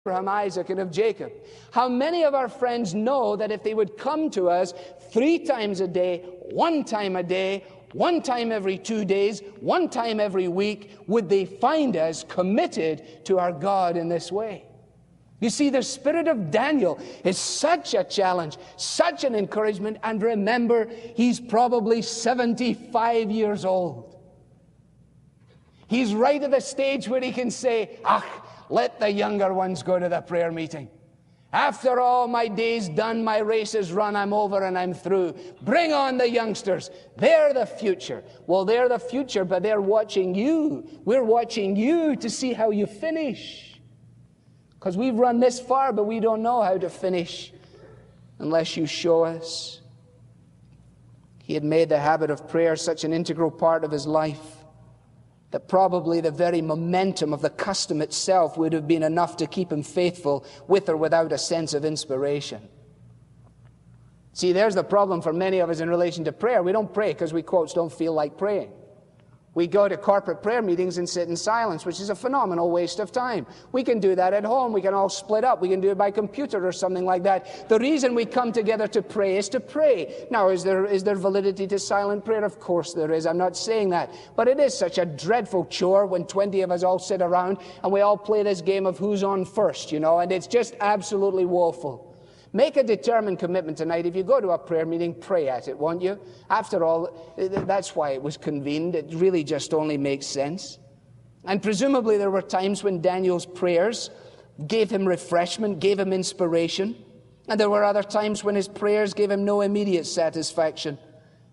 Abraham, Isaac, and of Jacob. How many of our friends know that if they would come to us 3 times a day, 1 time a day, 1 time every 2 days, 1 time every week, would they find us committed to our God in this way? You see, the spirit of Daniel is such a challenge, such an encouragement, and remember, he's probably 75 years old. He's right at the stage where he can say, let the younger ones go to the prayer meeting. After all my day's done, my race is run, I'm over and I'm through. Bring on the youngsters. They're the future. Well, they're the future, but they're watching you. We're watching you to see how you finish. Because we've run this far, but we don't know how to finish unless you show us. He had made the habit of prayer such an integral part of his life that probably the very momentum of the custom itself would have been enough to keep him faithful with or without a sense of inspiration. See, there's the problem for many of us in relation to prayer. We don't pray because we, quotes, don't feel like praying. We go to corporate prayer meetings and sit in silence, which is a phenomenal waste of time. We can do that at home. We can all split up. We can do it by computer or something like that. The reason we come together to pray is to pray. Now, is there validity to silent prayer? Of course there is. I'm not saying that. But it is such a dreadful chore when 20 of us all sit around and we all play this game of who's on first, and it's just absolutely woeful. Make a determined commitment tonight. If you go to a prayer meeting, pray at it, won't you? After all, that's why it was convened. It really just only makes sense. And presumably there were times when Daniel's prayers gave him refreshment, gave him inspiration. And there were other times when his prayers gave him no immediate satisfaction.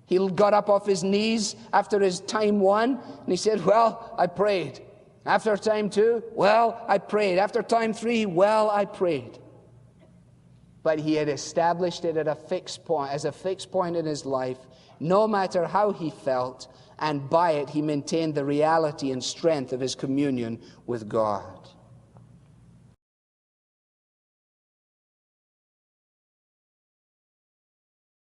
He got up off his knees after his time 1, and he said, well, I prayed. After time 2, well, I prayed. After time 3, well, I prayed. But he had established it at a fixed point, as a fixed point in his life, no matter how he felt, and by it he maintained the reality and strength of his communion with God.